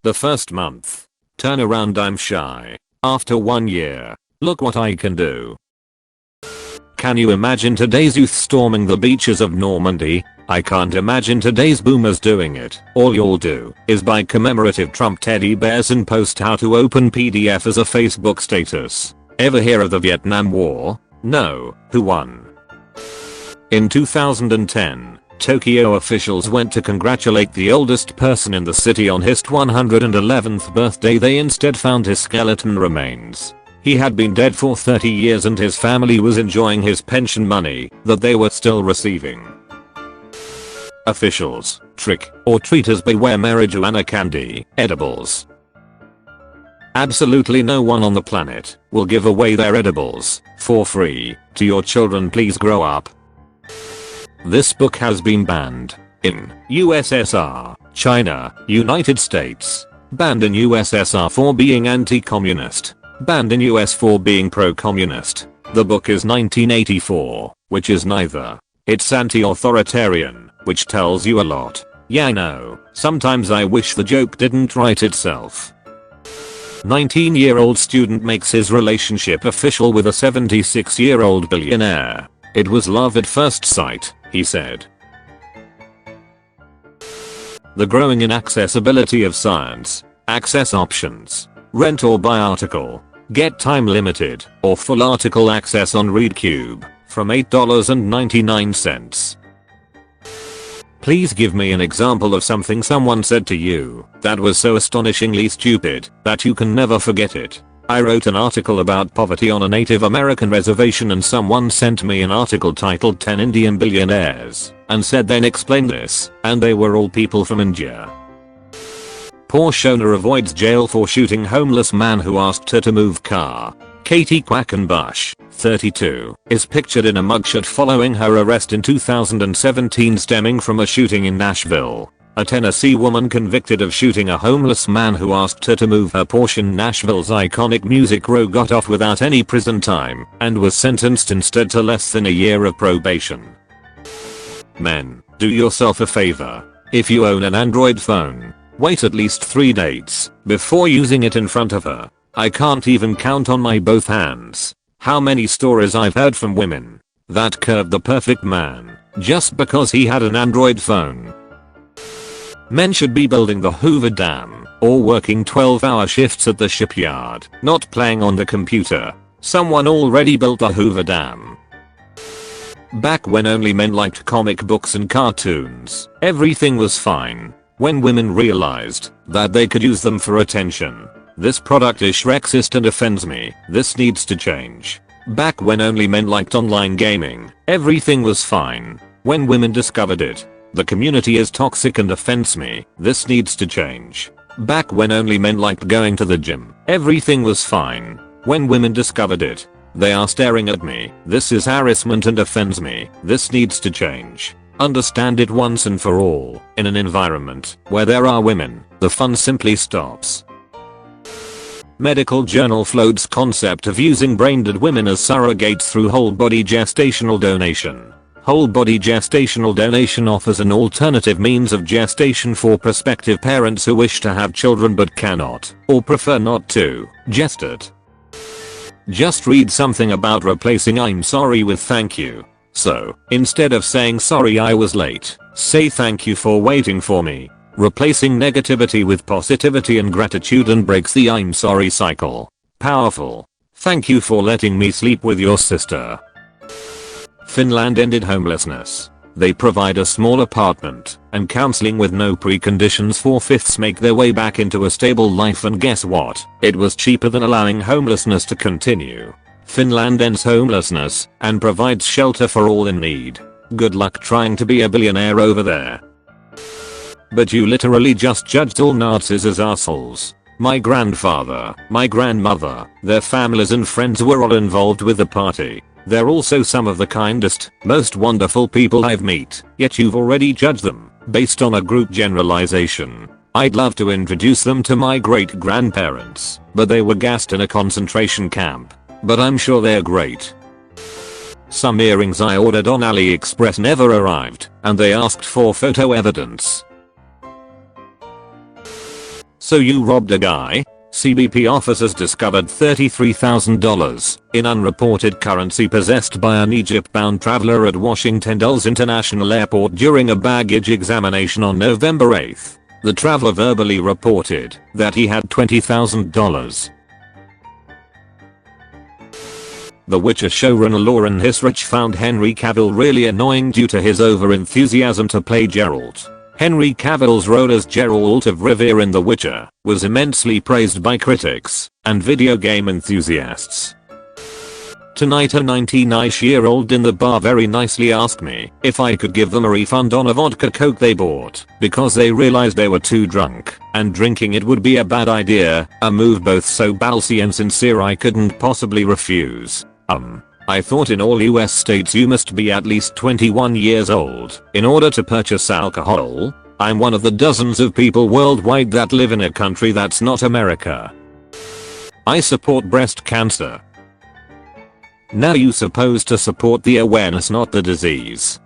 The first month. Turn around, I'm shy. After 1 year. Look what I can do. Can you imagine today's youth storming the beaches of Normandy? I can't imagine today's boomers doing it. All you'll do is buy commemorative Trump teddy bears and post how to open PDF as a Facebook status. Ever hear of the Vietnam War? No. Who won? In 2010, Tokyo officials went to congratulate the oldest person in the city on his 111th birthday. They instead found his skeleton remains. He had been dead for 30 years and his family was enjoying his pension money that they were still receiving. Officials, trick or treaters, beware marijuana candy, edibles. Absolutely no one on the planet will give away their edibles for free to your children. Please grow up. This book has been banned in USSR, China, United States, banned in USSR for being anti-communist, banned in US for being pro-communist. The book is 1984, which is neither. It's anti-authoritarian, which tells you a lot. Yeah, I know, sometimes I wish the joke didn't write itself. 19-year-old student makes his relationship official with a 76-year-old billionaire. It was love at first sight, he said. The growing inaccessibility of science. Access options. Rent or buy article. Get time limited or full article access on ReadCube from $8.99. Please give me an example of something someone said to you that was so astonishingly stupid that you can never forget it. I wrote an article about poverty on a Native American reservation and someone sent me an article titled 10 Indian Billionaires and said then explain this, and they were all people from India. Porsche owner avoids jail for shooting homeless man who asked her to move car. Katie Quackenbush, 32, is pictured in a mugshot following her arrest in 2017 stemming from a shooting in Nashville. A Tennessee woman convicted of shooting a homeless man who asked her to move her Porsche in Nashville's iconic Music Row got off without any prison time and was sentenced instead to less than a year of probation. Men, do yourself a favor. If you own an Android phone, wait at least 3 dates before using it in front of her. I can't even count on my both hands how many stories I've heard from women that curved the perfect man just because he had an Android phone. Men should be building the Hoover Dam or working 12-hour shifts at the shipyard, not playing on the computer. Someone already built the Hoover Dam. Back when only men liked comic books and cartoons, everything was fine. When women realized that they could use them for attention. This product is Shrexist and offends me. This needs to change. Back when only men liked online gaming, everything was fine. When women discovered it, the community is toxic and offends me. This needs to change. Back when only men liked going to the gym, everything was fine. When women discovered it, they are staring at me. This is harassment and offends me. This needs to change. Understand it once and for all. In an environment where there are women, the fun simply stops. Medical journal floats concept of using brain-dead women as surrogates through whole-body gestational donation. Whole-body gestational donation offers an alternative means of gestation for prospective parents who wish to have children but cannot, or prefer not to, gestate. Just read something about replacing "I'm sorry" with "thank you." So, instead of saying "sorry I was late," say "thank you for waiting for me." Replacing negativity with positivity and gratitude and breaks the "I'm sorry" cycle. Powerful. Thank you for letting me sleep with your sister. Finland ended homelessness. They provide a small apartment and counseling with no preconditions. 4/5 make their way back into a stable life, and guess what? It was cheaper than allowing homelessness to continue. Finland ends homelessness and provides shelter for all in need. Good luck trying to be a billionaire over there. But you literally just judged all Nazis as assholes. My grandfather, my grandmother, their families and friends were all involved with the party. They're also some of the kindest, most wonderful people I've met, yet you've already judged them based on a group generalization. I'd love to introduce them to my great grandparents, but they were gassed in a concentration camp. But I'm sure they're great. Some earrings I ordered on AliExpress never arrived, and they asked for photo evidence. So you robbed a guy? CBP officers discovered $33,000 in unreported currency possessed by an Egypt-bound traveler at Washington Dulles International Airport during a baggage examination on November 8th. The traveler verbally reported that he had $20,000. The Witcher showrunner Lauren Hisrich found Henry Cavill really annoying due to his over-enthusiasm to play Geralt. Henry Cavill's role as Geralt of Rivia in The Witcher was immensely praised by critics and video game enthusiasts. Tonight a 19-ish-year-old in the bar very nicely asked me if I could give them a refund on a vodka coke they bought because they realized they were too drunk and drinking it would be a bad idea, a move both so ballsy and sincere I couldn't possibly refuse. I thought in all US states you must be at least 21 years old in order to purchase alcohol. I'm one of the dozens of people worldwide that live in a country that's not America. I support breast cancer. Now you supposed to support the awareness not the disease.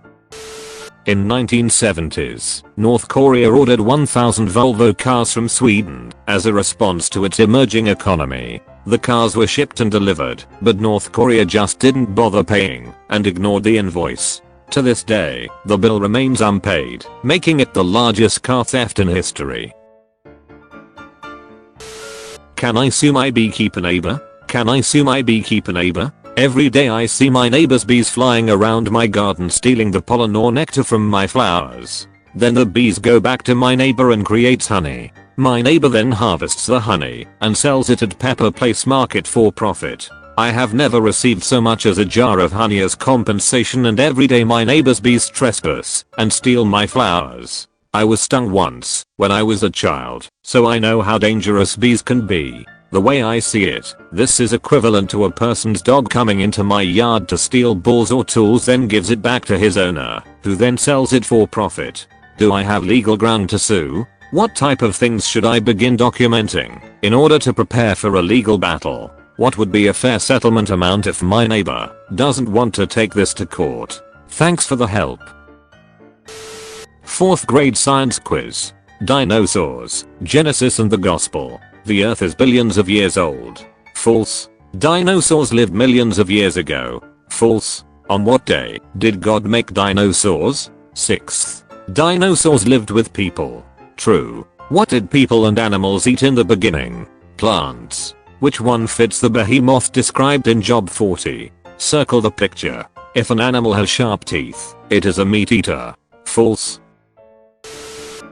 In 1970s, North Korea ordered 1,000 Volvo cars from Sweden as a response to its emerging economy. The cars were shipped and delivered, but North Korea just didn't bother paying and ignored the invoice. To this day, the bill remains unpaid, making it the largest car theft in history. Can I sue my beekeeper neighbor? Can I sue my beekeeper neighbor? Every day I see my neighbor's bees flying around my garden stealing the pollen or nectar from my flowers. Then the bees go back to my neighbor and creates honey. My neighbor then harvests the honey and sells it at Pepper Place Market for profit. I have never received so much as a jar of honey as compensation, and every day my neighbor's bees trespass and steal my flowers. I was stung once when I was a child, so I know how dangerous bees can be. The way I see it, this is equivalent to a person's dog coming into my yard to steal balls or tools, then gives it back to his owner, who then sells it for profit. Do I have legal ground to sue? What type of things should I begin documenting in order to prepare for a legal battle? What would be a fair settlement amount if my neighbor doesn't want to take this to court? Thanks for the help. 4th grade science quiz. Dinosaurs, Genesis and the Gospel. The Earth is billions of years old. False. Dinosaurs lived millions of years ago. False. On what day did God make dinosaurs? 6th. Dinosaurs lived with people. True. What did people and animals eat in the beginning? Plants. Which one fits the behemoth described in Job 40? Circle the picture. If an animal has sharp teeth, it is a meat eater. False.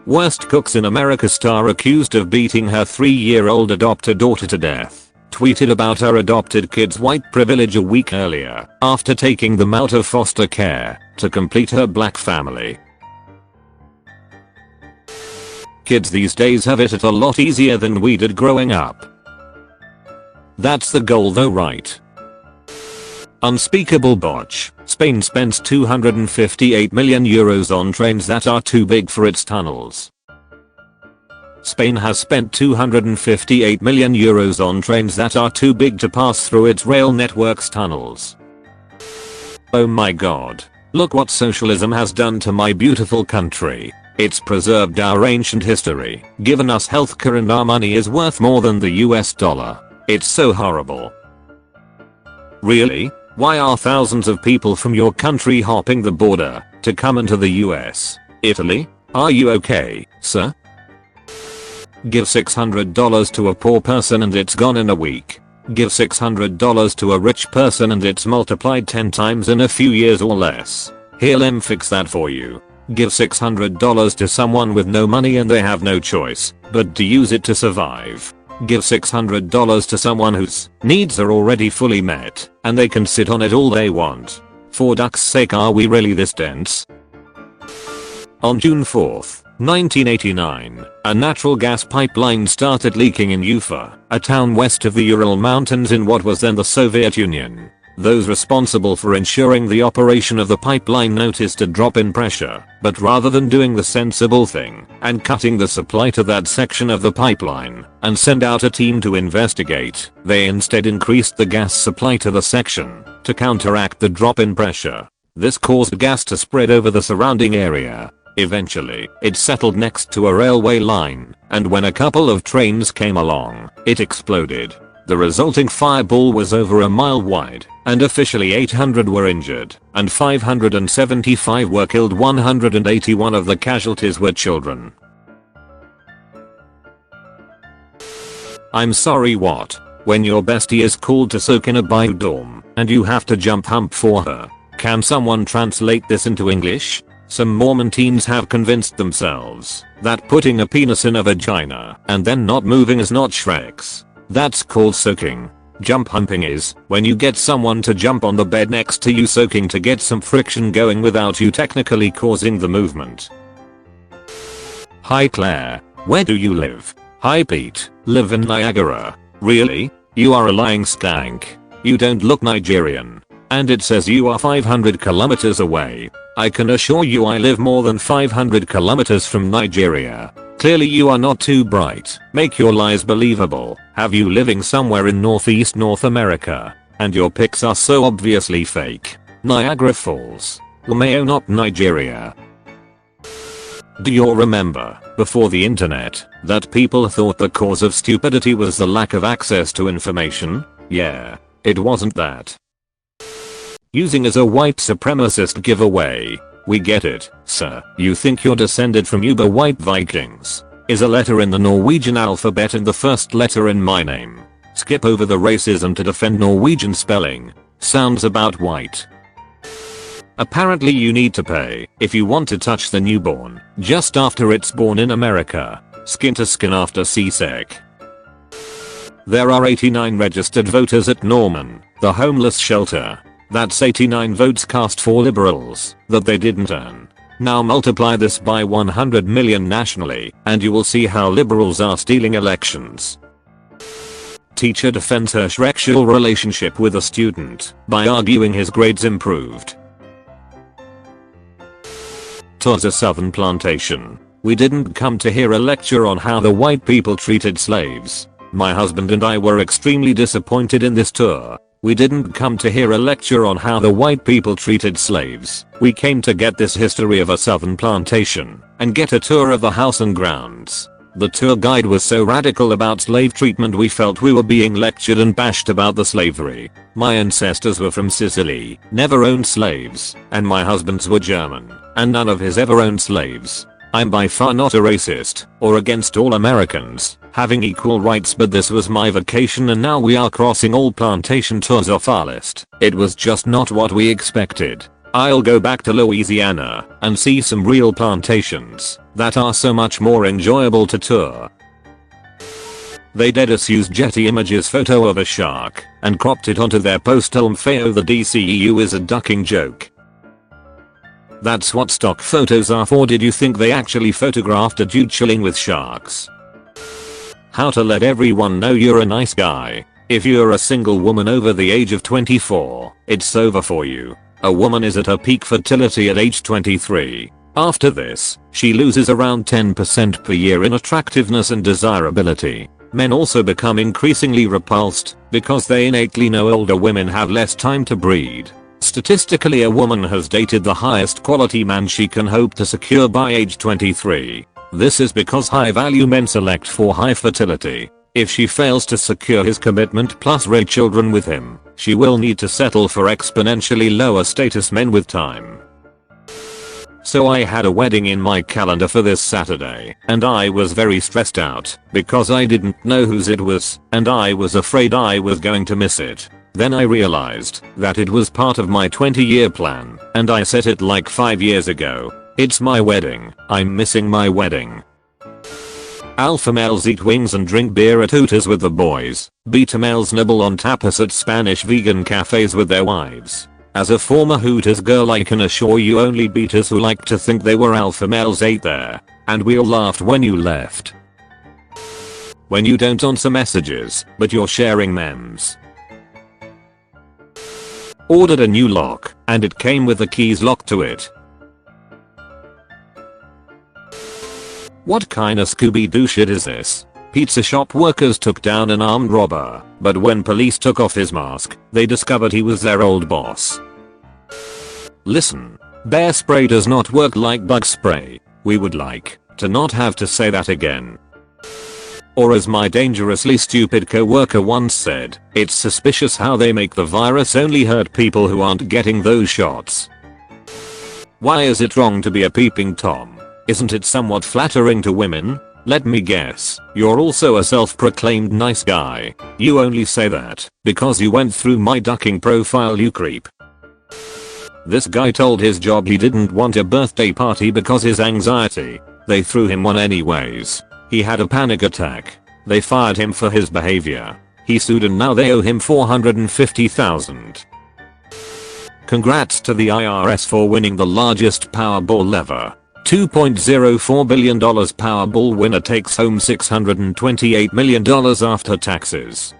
Worst cooks in America. Star accused of beating her 3-year-old adopted daughter to death tweeted about her adopted kid's white privilege a week earlier after taking them out of foster care to complete her black family. Kids these days have it a lot easier than we did growing up. That's the goal though, right? Unspeakable botch. Spain spends 258 million euros on trains that are too big for its tunnels. Spain has spent 258 million euros on trains that are too big to pass through its rail network's tunnels. Oh my god. Look what socialism has done to my beautiful country. It's preserved our ancient history, given us healthcare, and our money is worth more than the US dollar. It's so horrible. Really? Why are thousands of people from your country hopping the border to come into the US? Italy? Are you okay, sir? Give $600 to a poor person and it's gone in a week. Give $600 to a rich person and it's multiplied 10 times in a few years or less. Here, let me fix that for you. Give $600 to someone with no money and they have no choice but to use it to survive. Give $600 to someone whose needs are already fully met and they can sit on it all they want. For duck's sake, are we really this dense? On June 4th, 1989, a natural gas pipeline started leaking in Ufa, a town west of the Ural Mountains in what was then the Soviet Union. Those responsible for ensuring the operation of the pipeline noticed a drop in pressure, but rather than doing the sensible thing and cutting the supply to that section of the pipeline and send out a team to investigate, they instead increased the gas supply to the section to counteract the drop in pressure. This caused gas to spread over the surrounding area. Eventually, it settled next to a railway line, and when a couple of trains came along, it exploded. The resulting fireball was over a mile wide, and officially 800 were injured, and 575 were killed. 181 of the casualties were children. I'm sorry, what? When your bestie is called to soak in a bio dorm, and you have to jump hump for her. Can someone translate this into English? Some Mormon teens have convinced themselves that putting a penis in a vagina and then not moving is not Shrek's. That's called soaking. Jump humping is when you get someone to jump on the bed next to you, soaking to get some friction going without you technically causing the movement. Hi Claire, where do you live? Hi Pete, live in Niagara. Really? You are a lying skank. You don't look Nigerian. And it says you are 500 kilometers away. I can assure you I live more than 500 kilometers from Nigeria. Clearly you are not too bright. Make your lies believable. Have you living somewhere in Northeast North America? And your pics are so obviously fake. Niagara Falls. LMAO, not Nigeria. Do you remember, before the internet, that people thought the cause of stupidity was the lack of access to information? Yeah, it wasn't that. Using as a white supremacist giveaway. We get it, sir. You think you're descended from uber white Vikings. Is a letter in the Norwegian alphabet and the first letter in my name. Skip over the racism to defend Norwegian spelling. Sounds about white. Apparently you need to pay if you want to touch the newborn just after it's born in America. Skin to skin after C-sec. There are 89 registered voters at Norman, the homeless shelter. That's 89 votes cast for liberals that they didn't earn. Now multiply this by 100 million nationally and you will see how liberals are stealing elections. Teacher defends her sexual relationship with a student by arguing his grades improved. Towards a southern plantation. We didn't come to hear a lecture on how the white people treated slaves. My husband and I were extremely disappointed in this tour. We didn't come to hear a lecture on how the white people treated slaves. We came to get this history of a southern plantation and get a tour of the house and grounds. The tour guide was so radical about slave treatment we felt we were being lectured and bashed about the slavery. My ancestors were from Sicily, never owned slaves, and my husband's were German, and none of his ever owned slaves. I'm by far not a racist or against all Americans having equal rights, but this was my vacation and now we are crossing all plantation tours off our list. It was just not what we expected. I'll go back to Louisiana and see some real plantations that are so much more enjoyable to tour. They dead us used Getty Images photo of a shark and cropped it onto their post. LMFAO, the DCEU is a ducking joke. That's what stock photos are for. Did you think they actually photographed a dude chilling with sharks? How to let everyone know you're a nice guy. If you're a single woman over the age of 24, it's over for you. A woman is at her peak fertility at age 23. After this, she loses around 10% per year in attractiveness and desirability. Men also become increasingly repulsed because they innately know older women have less time to breed. Statistically, a woman has dated the highest quality man she can hope to secure by age 23. This is because high value men select for high fertility. If she fails to secure his commitment plus raise children with him, she will need to settle for exponentially lower status men with time. So I had a wedding in my calendar for this Saturday, and I was very stressed out because I didn't know whose it was, and I was afraid I was going to miss it. Then I realized that it was part of my 20-year plan, and I set it like 5 years ago. It's my wedding. I'm missing my wedding. Alpha males eat wings and drink beer at Hooters with the boys. Beta males nibble on tapas at Spanish vegan cafes with their wives. As a former Hooters girl, I can assure you only betas who like to think they were alpha males ate there. And we all laughed when you left. When you don't answer messages, but you're sharing memes. Ordered a new lock, and it came with the keys locked to it. What kind of Scooby-Doo shit is this? Pizza shop workers took down an armed robber, but when police took off his mask, they discovered he was their old boss. Listen, Bear spray does not work like bug spray. We would like to not have to say that again. Or as my dangerously stupid coworker once said, it's suspicious how they make the virus only hurt people who aren't getting those shots. Why is it wrong to be a peeping Tom? Isn't it somewhat flattering to women? Let me guess, you're also a self-proclaimed nice guy. You only say that because you went through my ducking profile, you creep. This guy told his job he didn't want a birthday party because his anxiety. They threw him one anyways. He had a panic attack. They fired him for his behavior. He sued and now they owe him $450,000. Congrats to the IRS for winning the largest Powerball ever. $2.04 billion Powerball winner takes home $628 million after taxes.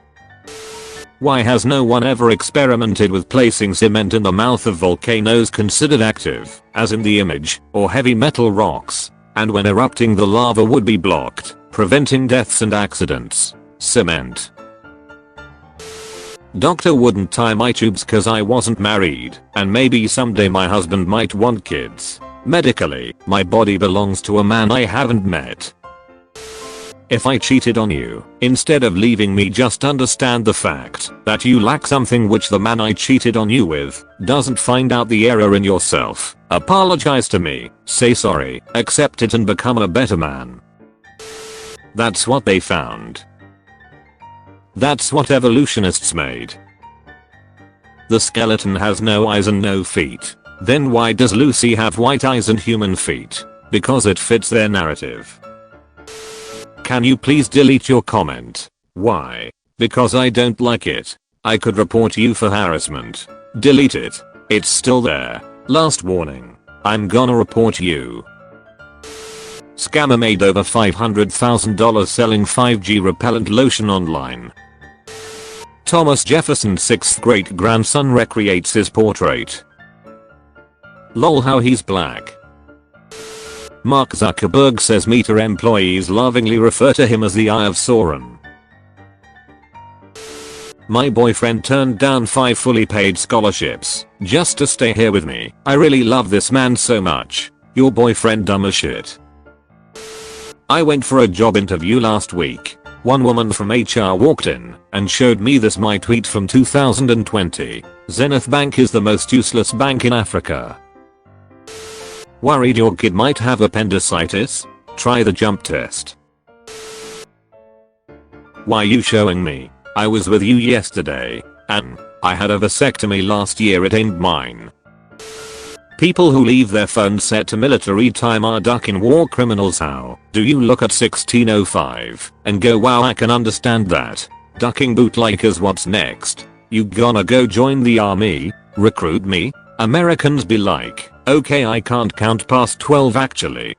Why has no one ever experimented with placing cement in the mouth of volcanoes considered active, as in the image, or heavy metal rocks, and when erupting the lava would be blocked, preventing deaths and accidents? Cement. Doctor wouldn't tie my tubes cause I wasn't married, and maybe someday my husband might want kids. Medically, my body belongs to a man I haven't met. If I cheated on you, instead of leaving me, just understand the fact that you lack something which the man I cheated on you with doesn't. Find out the error in yourself, apologize to me, say sorry, accept it and become a better man. That's what they found. That's what evolutionists made. The skeleton has no eyes and no feet. Then why does Lucy have white eyes and human feet? Because it fits their narrative. Can you please delete your comment? Why? Because I don't like it. I could report you for harassment. Delete it. It's still there. Last warning. I'm gonna report you. Scammer made over $500,000 selling 5G repellent lotion online. Thomas Jefferson's 6th great grandson recreates his portrait. Lol, how he's black. Mark Zuckerberg says Meta employees lovingly refer to him as the Eye of Sauron. My boyfriend turned down 5 fully paid scholarships just to stay here with me. I really love this man so much. Your boyfriend dumb as shit. I went for a job interview last week. One woman from HR walked in and showed me this, my tweet from 2020. Zenith Bank is the most useless bank in Africa. Worried your kid might have appendicitis? Try the jump test. Why you showing me? I was with you yesterday, and I had a vasectomy last year, it ain't mine. People who leave their phones set to military time are ducking war criminals. How do you look at 1605 and go, wow, I can understand that? Ducking bootleggers, what's next? You gonna go join the army? Recruit me? Americans be like, okay, I can't count past 12 actually.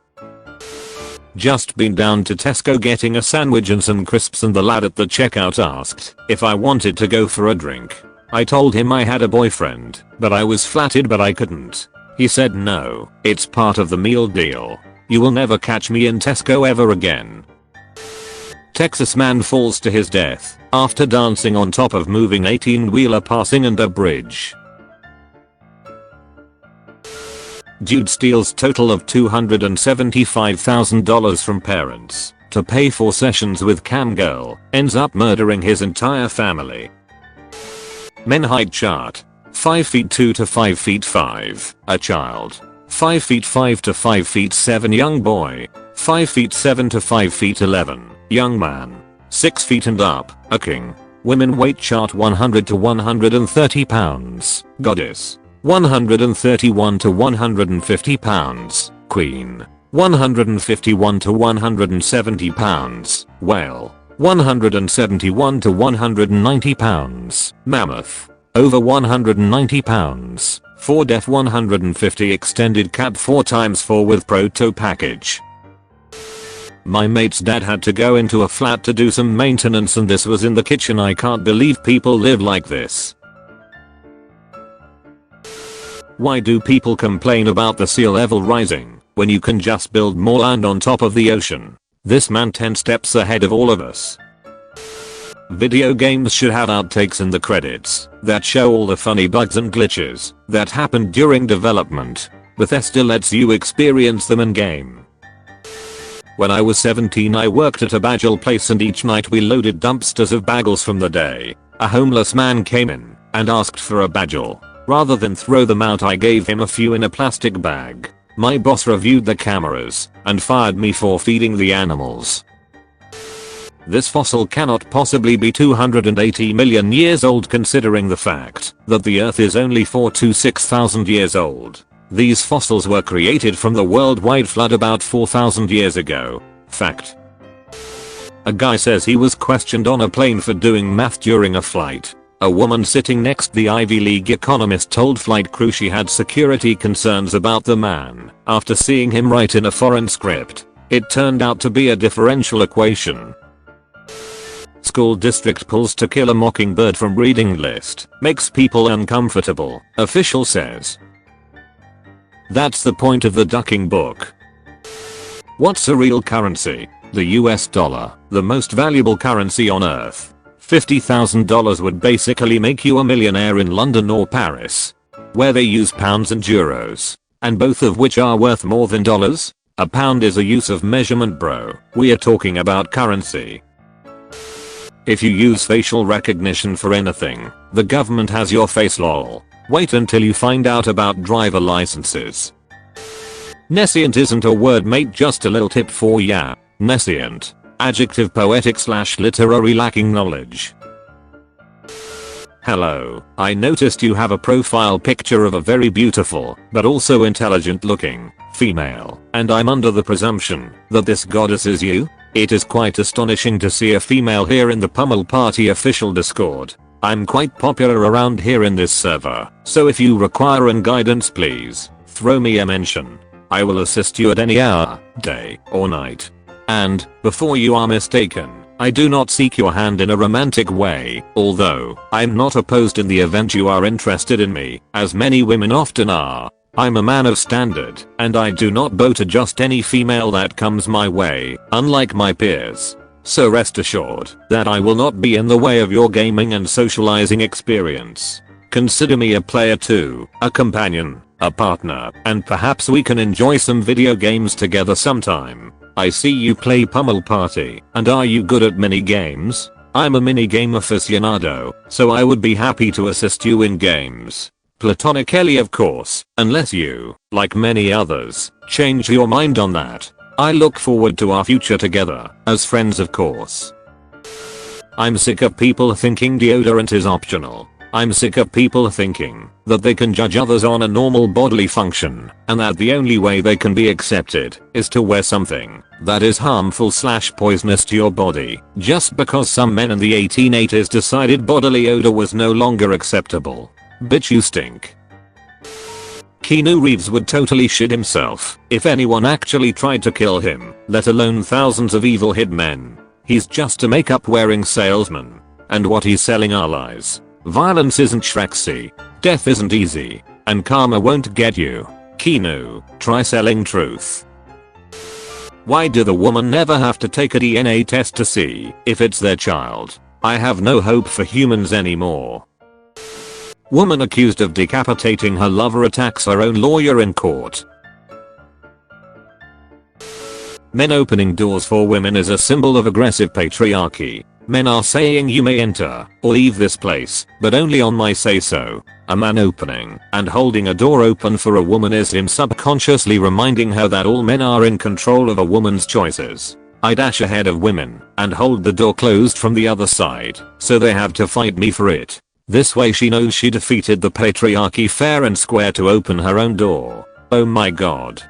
Just been down to Tesco getting a sandwich and some crisps, and the lad at the checkout asked if I wanted to go for a drink. I told him I had a boyfriend, but I was flattered but I couldn't. He said no, it's part of the meal deal. You will never catch me in Tesco ever again. Texas man falls to his death after dancing on top of moving 18-wheeler passing under bridge. Dude steals total of $275,000 from parents to pay for sessions with cam girl, ends up murdering his entire family. Men height chart. 5 feet 2 to 5 feet 5, a child. 5 feet 5 to 5 feet 7, young boy. 5 feet 7 to 5 feet 11, young man. 6 feet and up, a king. Women weight chart 100 to 130 pounds, goddess. 131 to 150 pounds, queen. 151 to 170 pounds, whale. 171 to 190 pounds, mammoth. Over 190 pounds, 4 def 150 extended cab 4x4 with proto package. My mate's dad had to go into a flat to do some maintenance and this was in the kitchen. I can't believe people live like this. Why do people complain about the sea level rising when you can just build more land on top of the ocean? This man 10 steps ahead of all of us. Video games should have outtakes in the credits that show all the funny bugs and glitches that happened during development. Bethesda lets you experience them in game. When I was 17 I worked at a bagel place and each night we loaded dumpsters of bagels from the day. A homeless man came in and asked for a bagel. Rather than throw them out I gave him a few in a plastic bag. My boss reviewed the cameras and fired me for feeding the animals. This fossil cannot possibly be 280 million years old considering the fact that the earth is only 4 to 6,000 years old. These fossils were created from the worldwide flood about 4,000 years ago. Fact. A guy says he was questioned on a plane for doing math during a flight. A woman sitting next the Ivy League economist told flight crew she had security concerns about the man after seeing him write in a foreign script. It turned out to be a differential equation. School district pulls To Kill a Mockingbird from reading list. Makes people uncomfortable, official says. That's the point of the ducking book. What's a real currency? The US dollar, the most valuable currency on earth. $50,000 would basically make you a millionaire in London or Paris, where they use pounds and euros, and both of which are worth more than dollars. A pound is a use of measurement, bro. We are talking about currency. If you use facial recognition for anything, the government has your face, lol. Wait until you find out about driver licenses. Nescient isn't a word mate, just a little tip for ya. Nescient. Adjective poetic / literary lacking knowledge. Hello, I noticed you have a profile picture of a very beautiful, but also intelligent looking, female, and I'm under the presumption that this goddess is you? It is quite astonishing to see a female here in the Pummel Party official Discord. I'm quite popular around here in this server, so if you require an guidance please, throw me a mention. I will assist you at any hour, day, or night. And, before you are mistaken, I do not seek your hand in a romantic way, although, I'm not opposed in the event you are interested in me, as many women often are. I'm a man of standard, and I do not bow to just any female that comes my way, unlike my peers. So rest assured that I will not be in the way of your gaming and socializing experience. Consider me a player too, a companion, a partner, and perhaps we can enjoy some video games together sometime. I see you play Pummel Party, and are you good at mini games? I'm a minigame aficionado, so I would be happy to assist you in games. Platonically of course, unless you, like many others, change your mind on that. I look forward to our future together, as friends of course. I'm sick of people thinking deodorant is optional. I'm sick of people thinking that they can judge others on a normal bodily function, and that the only way they can be accepted is to wear something that is harmful / poisonous to your body, just because some men in the 1880s decided bodily odor was no longer acceptable. Bitch, you stink. Keanu Reeves would totally shit himself if anyone actually tried to kill him, let alone thousands of evil hitmen. He's just a makeup wearing salesman. And what he's selling are lies. Violence isn't Shrexy, death isn't easy, and karma won't get you. Keanu, try selling truth. Why do the woman never have to take a DNA test to see if it's their child? I have no hope for humans anymore. Woman accused of decapitating her lover attacks her own lawyer in court. Men opening doors for women is a symbol of aggressive patriarchy. Men are saying you may enter or leave this place, but only on my say so. A man opening and holding a door open for a woman is him subconsciously reminding her that all men are in control of a woman's choices. I dash ahead of women and hold the door closed from the other side, so they have to fight me for it. This way she knows she defeated the patriarchy fair and square to open her own door. Oh my god.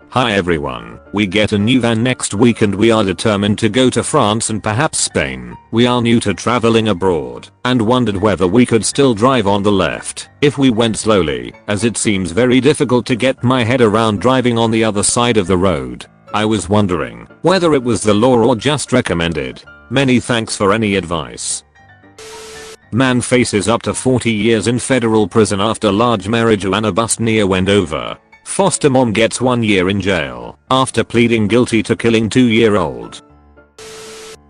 Hi everyone, we get a new van next week and we are determined to go to France and perhaps Spain. We are new to traveling abroad and wondered whether we could still drive on the left if we went slowly, as it seems very difficult to get my head around driving on the other side of the road. I was wondering whether it was the law or just recommended. Many thanks for any advice. Man faces up to 40 years in federal prison after large marijuana bust near Wendover. Foster mom gets 1 year in jail after pleading guilty to killing 2-year-old.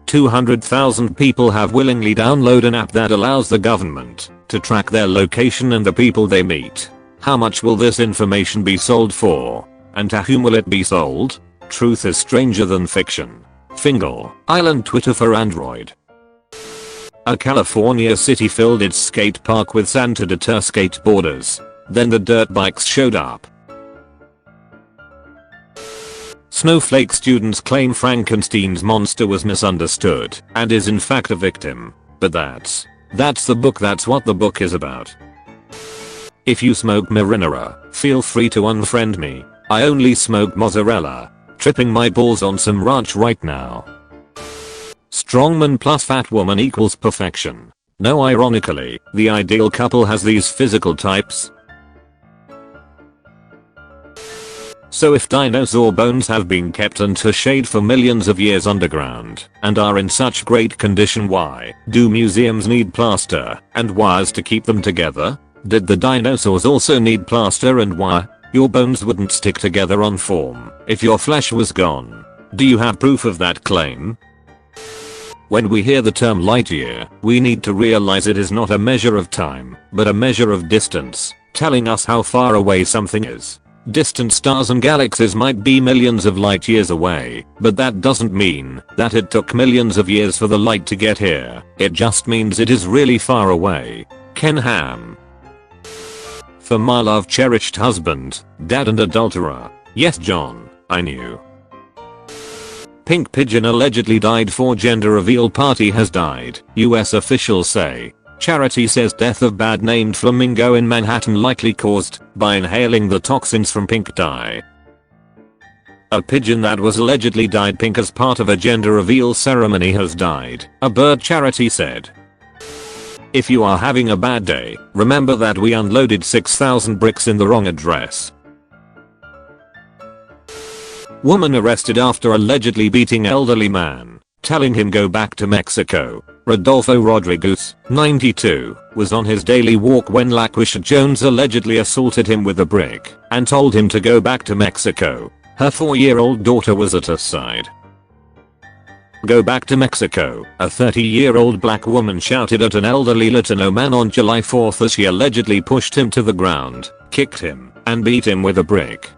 200,000 people have willingly downloaded an app that allows the government to track their location and the people they meet. How much will this information be sold for? And to whom will it be sold? Truth is stranger than fiction. Fingal Island Twitter for Android. A California city filled its skate park with sand to deter skateboarders. Then the dirt bikes showed up. Snowflake students claim Frankenstein's monster was misunderstood and is in fact a victim. But that's the book. That's what the book is about. If you smoke marinara, feel free to unfriend me. I only smoke mozzarella. Tripping my balls on some ranch right now. Strongman plus fat woman equals perfection. No, ironically, the ideal couple has these physical types. So if dinosaur bones have been kept under shade for millions of years underground and are in such great condition, why do museums need plaster and wires to keep them together? Did the dinosaurs also need plaster and wire? Your bones wouldn't stick together on form if your flesh was gone. Do you have proof of that claim? When we hear the term light year, we need to realize it is not a measure of time, but a measure of distance, telling us how far away something is. Distant stars and galaxies might be millions of light years away, but that doesn't mean that it took millions of years for the light to get here. It just means it is really far away. Ken Ham. For my love cherished husband, dad and adulterer. Yes John, I knew. Pink pigeon allegedly died for gender reveal party has died, US officials say. Charity says death of bad named flamingo in Manhattan likely caused by inhaling the toxins from pink dye. A pigeon that was allegedly dyed pink as part of a gender reveal ceremony has died, a bird charity said. If you are having a bad day, remember that we unloaded 6,000 bricks in the wrong address. Woman arrested after allegedly beating elderly man, telling him go back to Mexico. Rodolfo Rodriguez, 92, was on his daily walk when LaQuisha Jones allegedly assaulted him with a brick and told him to go back to Mexico. Her 4-year-old daughter was at her side. Go back to Mexico, a 30-year-old black woman shouted at an elderly Latino man on July 4th as she allegedly pushed him to the ground, kicked him, and beat him with a brick.